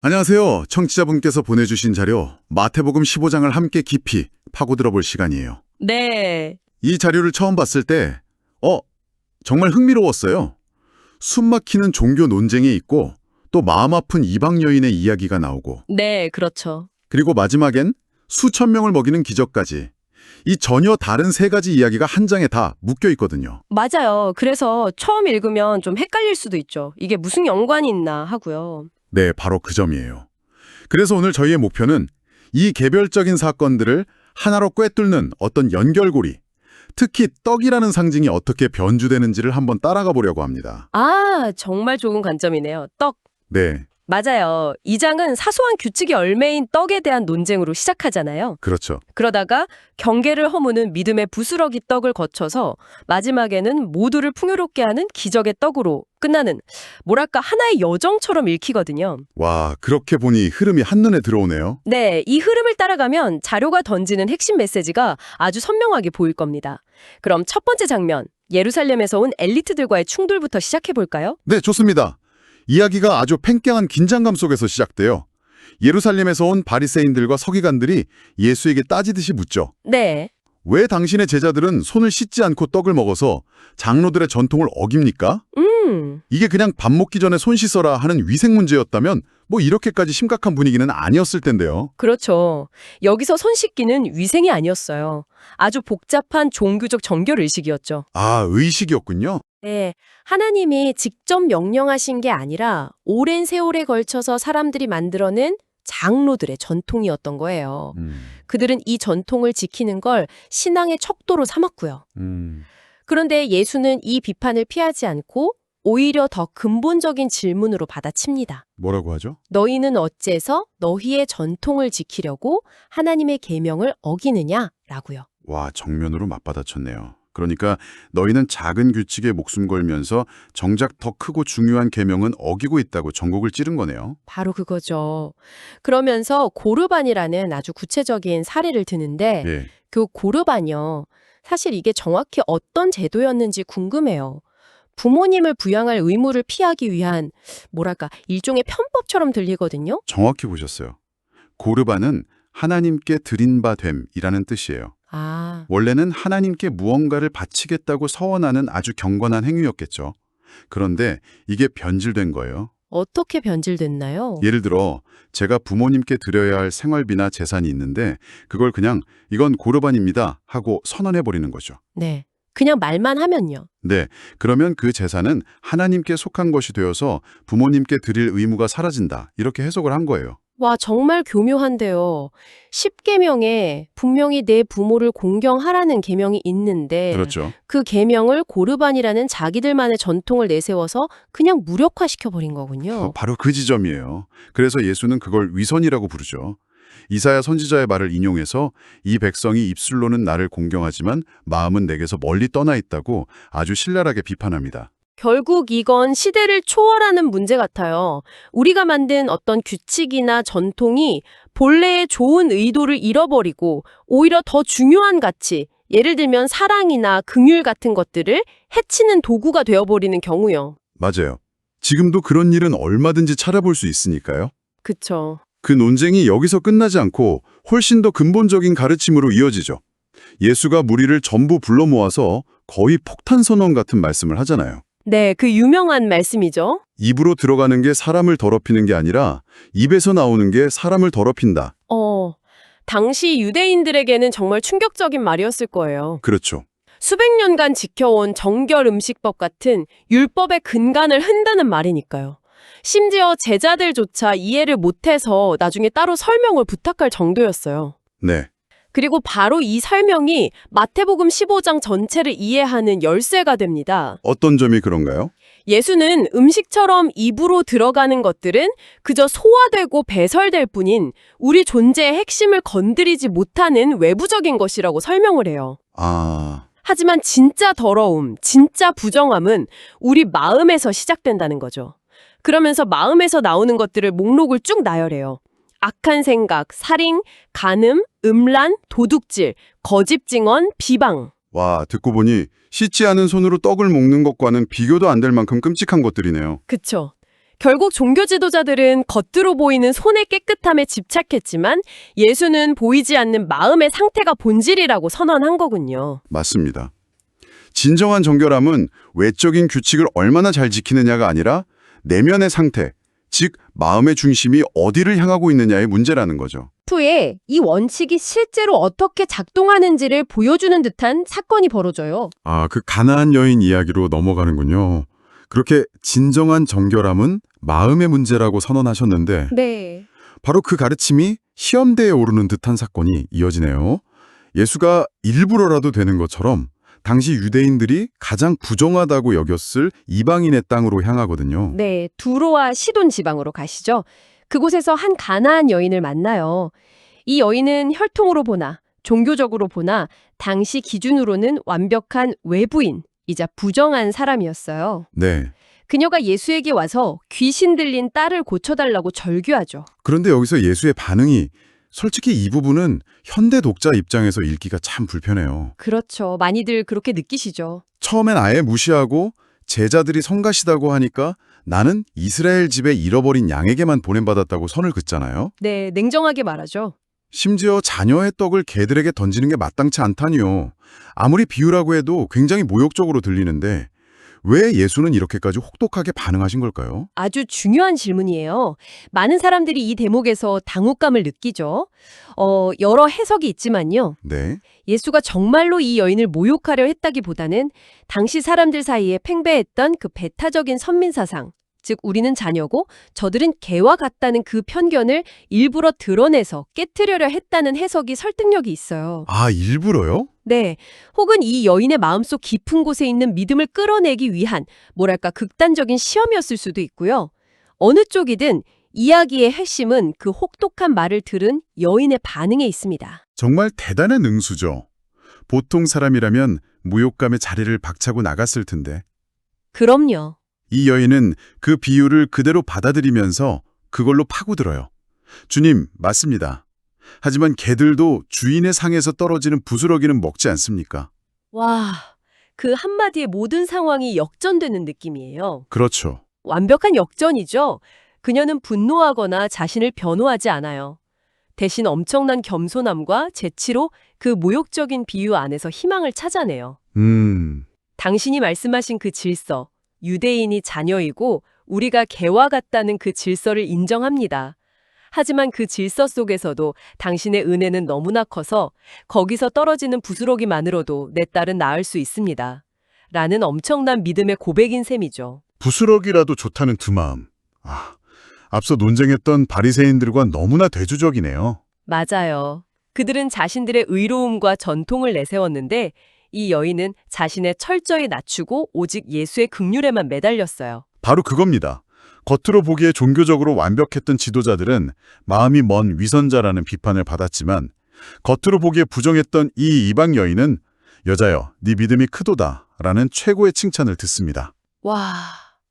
안녕하세요. 청취자분께서 보내주신 자료 마태복음 15장을 함께 깊이 파고들어 볼 시간이에요. 네, 이 자료를 처음 봤을 때 정말 흥미로웠어요. 숨막히는 종교 논쟁이 있고 또 마음 아픈 이방 여인의 이야기가 나오고 네, 그렇죠. 그리고 마지막엔 수천 명을 먹이는 기적까지 이 전혀 다른 세 가지 이야기가 한 장에 다 묶여 있거든요. 맞아요. 그래서 처음 읽으면 좀 헷갈릴 수도 있죠. 이게 무슨 연관이 있나 하고요. 네, 바로 그 점이에요. 그래서 오늘 저희의 목표는 이 개별적인 사건들을 하나로 꿰뚫는 어떤 연결고리, 특히 떡이라는 상징이 어떻게 변주되는지를 한번 따라가 보려고 합니다. 아, 정말 좋은 관점이네요. 떡. 네, 맞아요. 이 장은 사소한 규칙이 얽매인 떡에 대한 논쟁으로 시작하잖아요. 그렇죠. 그러다가 경계를 허무는 믿음의 부스러기 떡을 거쳐서 마지막에는 모두를 풍요롭게 하는 기적의 떡으로 끝나는 뭐랄까 하나의 여정처럼 읽히거든요. 와, 그렇게 보니 흐름이 한눈에 들어오네요. 네, 이 흐름을 따라가면 자료가 던지는 핵심 메시지가 아주 선명하게 보일 겁니다. 그럼 첫 번째 장면, 예루살렘에서 온 엘리트들과의 충돌부터 시작해 볼까요? 네, 좋습니다. 이야기가 아주 팽팽한 긴장감 속에서 시작돼요. 예루살렘에서 온 바리새인들과 서기관들이 예수에게 따지듯이 묻죠. 네, 왜 당신의 제자들은 손을 씻지 않고 떡을 먹어서 장로들의 전통을 어깁니까? 이게 그냥 밥 먹기 전에 손 씻어라 하는 위생 문제였다면 뭐 이렇게까지 심각한 분위기는 아니었을 텐데요. 그렇죠. 여기서 손 씻기는 위생이 아니었어요. 아주 복잡한 종교적 정결의식이었죠. 아, 의식이었군요. 네, 하나님이 직접 명령하신 게 아니라 오랜 세월에 걸쳐서 사람들이 만들어낸 장로들의 전통이었던 거예요. 그들은 이 전통을 지키는 걸 신앙의 척도로 삼았고요. 그런데 예수는 이 비판을 피하지 않고 오히려 더 근본적인 질문으로 받아칩니다. 뭐라고 하죠? 너희는 어째서 너희의 전통을 지키려고 하나님의 계명을 어기느냐라고요. 와, 정면으로 맞받아쳤네요. 그러니까 너희는 작은 규칙에 목숨 걸면서 정작 더 크고 중요한 계명은 어기고 있다고 전곡을 찌른 거네요. 바로 그거죠. 그러면서 고르반이라는 아주 구체적인 사례를 드는데 예. 그 고르반이요. 사실 이게 정확히 어떤 제도였는지 궁금해요. 부모님을 부양할 의무를 피하기 위한 뭐랄까 일종의 편법처럼 들리거든요. 정확히 보셨어요. 고르반은 하나님께 드린 바 됨이라는 뜻이에요. 아, 원래는 하나님께 무언가를 바치겠다고 서원하는 아주 경건한 행위였겠죠. 그런데 이게 변질된 거예요. 어떻게 변질됐나요? 예를 들어 제가 부모님께 드려야 할 생활비나 재산이 있는데 그걸 그냥 이건 고르반입니다 하고 선언해버리는 거죠. 네. 그냥 말만 하면요. 네, 그러면 그 재산은 하나님께 속한 것이 되어서 부모님께 드릴 의무가 사라진다. 이렇게 해석을 한 거예요. 와, 정말 교묘한데요. 10계명에 분명히 내 부모를 공경하라는 계명이 있는데 그렇죠. 그 계명을 고르반이라는 자기들만의 전통을 내세워서 그냥 무력화시켜버린 거군요. 바로 그 지점이에요. 그래서 예수는 그걸 위선이라고 부르죠. 이사야 선지자의 말을 인용해서 이 백성이 입술로는 나를 공경하지만 마음은 내게서 멀리 떠나 있다고 아주 신랄하게 비판합니다. 결국 이건 시대를 초월하는 문제 같아요. 우리가 만든 어떤 규칙이나 전통이 본래의 좋은 의도를 잃어버리고 오히려 더 중요한 가치, 예를 들면 사랑이나 긍휼 같은 것들을 해치는 도구가 되어버리는 경우요. 맞아요. 지금도 그런 일은 얼마든지 찾아볼 수 있으니까요. 그쵸. 그 논쟁이 여기서 끝나지 않고 훨씬 더 근본적인 가르침으로 이어지죠. 예수가 무리를 전부 불러 모아서 거의 폭탄 선언 같은 말씀을 하잖아요. 네, 그 유명한 말씀이죠. 입으로 들어가는 게 사람을 더럽히는 게 아니라 입에서 나오는 게 사람을 더럽힌다. 당시 유대인들에게는 정말 충격적인 말이었을 거예요. 그렇죠. 수백 년간 지켜온 정결 음식법 같은 율법의 근간을 흔드는 말이니까요. 심지어 제자들조차 이해를 못해서 나중에 따로 설명을 부탁할 정도였어요. 네. 그리고 바로 이 설명이 마태복음 15장 전체를 이해하는 열쇠가 됩니다. 어떤 점이 그런가요? 예수는 음식처럼 입으로 들어가는 것들은 그저 소화되고 배설될 뿐인 우리 존재의 핵심을 건드리지 못하는 외부적인 것이라고 설명을 해요. 하지만 진짜 더러움, 진짜 부정함은 우리 마음에서 시작된다는 거죠. 그러면서 마음에서 나오는 것들을 목록을 쭉 나열해요. 악한 생각, 살인, 간음, 음란, 도둑질, 거짓 증언, 비방. 와, 듣고 보니 씻지 않은 손으로 떡을 먹는 것과는 비교도 안 될 만큼 끔찍한 것들이네요. 그쵸. 결국 종교 지도자들은 겉으로 보이는 손의 깨끗함에 집착했지만 예수는 보이지 않는 마음의 상태가 본질이라고 선언한 거군요. 맞습니다. 진정한 정결함은 외적인 규칙을 얼마나 잘 지키느냐가 아니라 내면의 상태, 즉 마음의 중심이 어디를 향하고 있느냐의 문제라는 거죠. 후에 이 원칙이 실제로 어떻게 작동하는지를 보여주는 듯한 사건이 벌어져요. 그 가나안 여인 이야기로 넘어가는군요. 그렇게 진정한 정결함은 마음의 문제라고 선언하셨는데 네. 바로 그 가르침이 시험대에 오르는 듯한 사건이 이어지네요. 예수가 일부러라도 되는 것처럼 당시 유대인들이 가장 부정하다고 여겼을 이방인의 땅으로 향하거든요. 네, 두로와 시돈 지방으로 가시죠. 그곳에서 한 가나안 여인을 만나요. 이 여인은 혈통으로 보나 종교적으로 보나 당시 기준으로는 완벽한 외부인이자 부정한 사람이었어요. 네. 그녀가 예수에게 와서 귀신 들린 딸을 고쳐달라고 절규하죠. 그런데 여기서 예수의 반응이 솔직히 이 부분은 현대 독자 입장에서 읽기가 참 불편해요. 그렇죠. 많이들 그렇게 느끼시죠. 처음엔 아예 무시하고 제자들이 성가시다고 하니까 나는 이스라엘 집에 잃어버린 양에게만 보냄받았다고 선을 긋잖아요. 네, 냉정하게 말하죠. 심지어 자녀의 떡을 개들에게 던지는 게 마땅치 않다니요. 아무리 비유라고 해도 굉장히 모욕적으로 들리는데 왜 예수는 이렇게까지 혹독하게 반응하신 걸까요? 아주 중요한 질문이에요. 많은 사람들이 이 대목에서 당혹감을 느끼죠. 여러 해석이 있지만요. 네. 예수가 정말로 이 여인을 모욕하려 했다기보다는 당시 사람들 사이에 팽배했던 그 배타적인 선민사상, 즉 우리는 자녀고 저들은 개와 같다는 그 편견을 일부러 드러내서 깨트려려 했다는 해석이 설득력이 있어요. 일부러요? 네, 혹은 이 여인의 마음속 깊은 곳에 있는 믿음을 끌어내기 위한 뭐랄까 극단적인 시험이었을 수도 있고요. 어느 쪽이든 이야기의 핵심은 그 혹독한 말을 들은 여인의 반응에 있습니다. 정말 대단한 응수죠. 보통 사람이라면 무욕감에 자리를 박차고 나갔을 텐데 그럼요. 이 여인은 그 비유를 그대로 받아들이면서 그걸로 파고들어요. 주님, 맞습니다. 하지만 개들도 주인의 상에서 떨어지는 부스러기는 먹지 않습니까? 와, 그 한마디에 모든 상황이 역전되는 느낌이에요. 그렇죠. 완벽한 역전이죠. 그녀는 분노하거나 자신을 변호하지 않아요. 대신 엄청난 겸손함과 재치로 그 모욕적인 비유 안에서 희망을 찾아내요. 당신이 말씀하신 그 질서, 유대인이 자녀이고 우리가 개와 같다는 그 질서를 인정합니다. 하지만 그 질서 속에서도 당신의 은혜는 너무나 커서 거기서 떨어지는 부스러기만으로도 내 딸은 나을 수 있습니다. 라는 엄청난 믿음의 고백인 셈이죠. 부스러기라도 좋다는 두 마음. 앞서 논쟁했던 바리새인들과 너무나 대조적이네요. 맞아요. 그들은 자신들의 의로움과 전통을 내세웠는데 이 여인은 자신의 철저히 낮추고 오직 예수의 긍휼에만 매달렸어요. 바로 그겁니다. 겉으로 보기에 종교적으로 완벽했던 지도자들은 마음이 먼 위선자라는 비판을 받았지만 겉으로 보기에 부정했던 이 이방 여인은 여자여, 네 믿음이 크도다 라는 최고의 칭찬을 듣습니다. 와,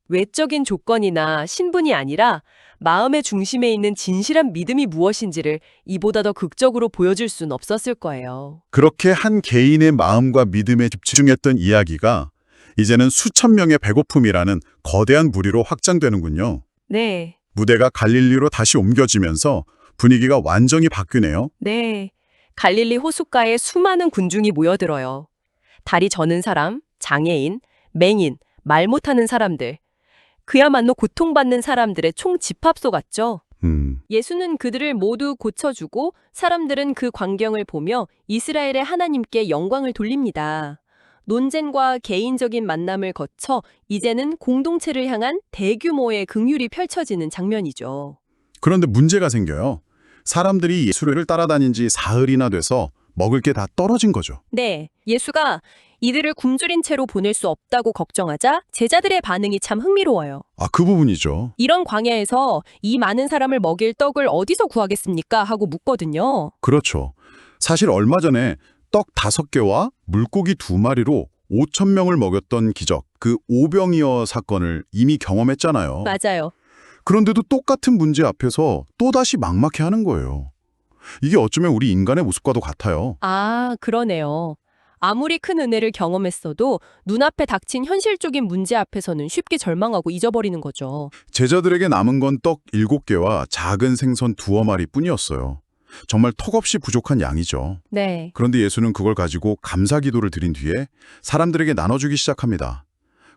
외적인 조건이나 신분이 아니라 마음의 중심에 있는 진실한 믿음이 무엇인지를 이보다 더 극적으로 보여줄 순 없었을 거예요. 그렇게 한 개인의 마음과 믿음에 집중했던 이야기가 이제는 수천 명의 배고픔이라는 거대한 무리로 확장되는군요. 네. 무대가 갈릴리로 다시 옮겨지면서 분위기가 완전히 바뀌네요. 네. 갈릴리 호숫가에 수많은 군중이 모여들어요. 다리 저는 사람, 장애인, 맹인, 말 못하는 사람들. 그야말로 고통받는 사람들의 총집합소 같죠? 예수는 그들을 모두 고쳐주고 사람들은 그 광경을 보며 이스라엘의 하나님께 영광을 돌립니다. 논쟁과 개인적인 만남을 거쳐 이제는 공동체를 향한 대규모의 긍휼이 펼쳐지는 장면이죠. 그런데 문제가 생겨요. 사람들이 예수를 따라다닌 지 사흘이나 돼서 먹을 게 다 떨어진 거죠. 네, 예수가 이들을 굶주린 채로 보낼 수 없다고 걱정하자 제자들의 반응이 참 흥미로워요. 그 부분이죠. 이런 광야에서 이 많은 사람을 먹일 떡을 어디서 구하겠습니까? 하고 묻거든요. 그렇죠. 사실 얼마 전에 떡 5개와 물고기 2마리로 5,000명을 먹였던 기적, 그 오병이어 사건을 이미 경험했잖아요. 맞아요. 그런데도 똑같은 문제 앞에서 또다시 막막해하는 거예요. 이게 어쩌면 우리 인간의 모습과도 같아요. 그러네요. 아무리 큰 은혜를 경험했어도 눈앞에 닥친 현실적인 문제 앞에서는 쉽게 절망하고 잊어버리는 거죠. 제자들에게 남은 건 떡 7개와 작은 생선 2어마리 뿐이었어요. 정말 턱없이 부족한 양이죠. 네. 그런데 예수는 그걸 가지고 감사 기도를 드린 뒤에 사람들에게 나눠주기 시작합니다.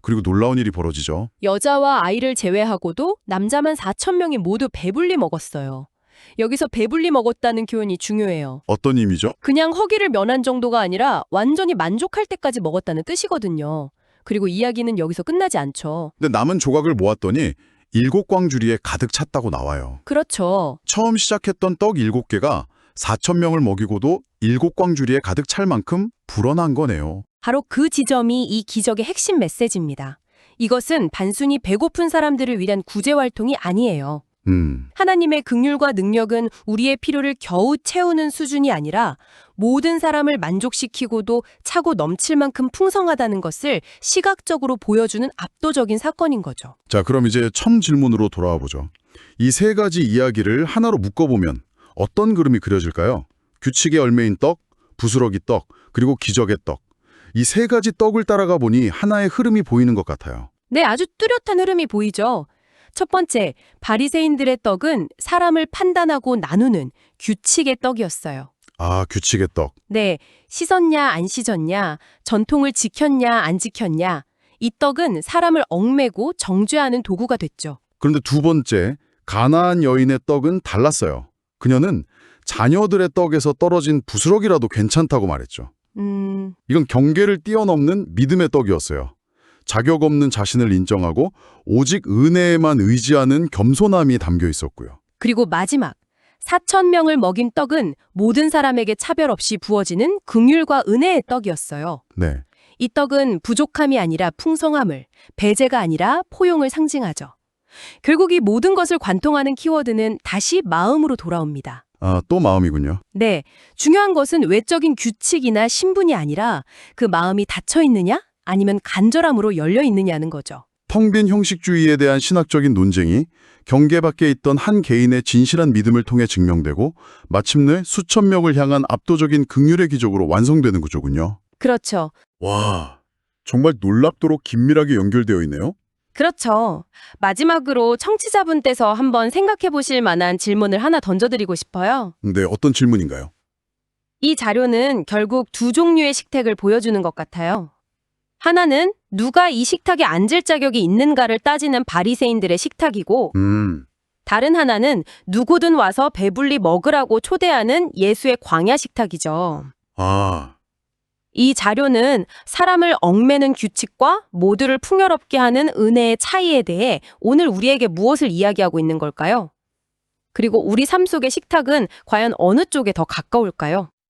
그리고 놀라운 일이 벌어지죠. 여자와 아이를 제외하고도 남자만 4,000명이 모두 배불리 먹었어요. 여기서 배불리 먹었다는 교훈이 중요해요. 어떤 의미죠? 그냥 허기를 면한 정도가 아니라 완전히 만족할 때까지 먹었다는 뜻이거든요. 그리고 이야기는 여기서 끝나지 않죠. 근데 남은 조각을 모았더니 7광주리에 가득 찼다고 나와요. 그렇죠. 처음 시작했던 떡 7개가 4,000명을 먹이고도 7광주리에 가득 찰 만큼 불어난 거네요. 바로 그 지점이 이 기적의 핵심 메시지입니다. 이것은 단순히 배고픈 사람들을 위한 구제 활동이 아니에요. 하나님의 긍휼과 능력은 우리의 필요를 겨우 채우는 수준이 아니라 모든 사람을 만족시키고도 차고 넘칠 만큼 풍성하다는 것을 시각적으로 보여주는 압도적인 사건인 거죠. 자, 그럼 이제 첫 질문으로 돌아와 보죠. 이 3가지 이야기를 하나로 묶어보면 어떤 그림이 그려질까요? 규칙의 열매인 떡, 부스러기 떡, 그리고 기적의 떡. 이 3가지 떡을 따라가 보니 하나의 흐름이 보이는 것 같아요. 네, 아주 뚜렷한 흐름이 보이죠. 첫 번째, 바리새인들의 떡은 사람을 판단하고 나누는 규칙의 떡이었어요. 아, 규칙의 떡. 네, 씻었냐 안 씻었냐, 전통을 지켰냐 안 지켰냐, 이 떡은 사람을 얽매고 정죄하는 도구가 됐죠. 그런데 두 번째, 가나안 여인의 떡은 달랐어요. 그녀는 자녀들의 떡에서 떨어진 부스러기라도 괜찮다고 말했죠. 이건 경계를 뛰어넘는 믿음의 떡이었어요. 자격 없는 자신을 인정하고 오직 은혜에만 의지하는 겸손함이 담겨 있었고요. 그리고 마지막, 4,000명을 먹인 떡은 모든 사람에게 차별 없이 부어지는 긍휼과 은혜의 떡이었어요. 네. 이 떡은 부족함이 아니라 풍성함을, 배제가 아니라 포용을 상징하죠. 결국 이 모든 것을 관통하는 키워드는 다시 마음으로 돌아옵니다. 아, 또 마음이군요. 네, 중요한 것은 외적인 규칙이나 신분이 아니라 그 마음이 닫혀 있느냐? 아니면 간절함으로 열려 있느냐는 거죠. 텅 빈 형식주의에 대한 신학적인 논쟁이 경계 밖에 있던 한 개인의 진실한 믿음을 통해 증명되고 마침내 수천 명을 향한 압도적인 긍휼의 기적으로 완성되는 구조군요. 그렇죠. 와, 정말 놀랍도록 긴밀하게 연결되어 있네요. 그렇죠. 마지막으로 청취자분께서 한번 생각해 보실 만한 질문을 하나 던져드리고 싶어요. 네, 어떤 질문인가요? 이 자료는 결국 두 종류의 식탁을 보여주는 것 같아요. 하나는 누가 이 식탁에 앉을 자격이 있는가를 따지는 바리새인들의 식탁이고, 다른 하나는 누구든 와서 배불리 먹으라고 초대하는 예수의 광야 식탁이죠. 아, 이 자료는 사람을 얽매는 규칙과 모두를 풍요롭게 하는 은혜의 차이에 대해 오늘 우리에게 무엇을 이야기하고 있는 걸까요? 그리고 우리 삶 속의 식탁은 과연 어느 쪽에 더 가까울까요?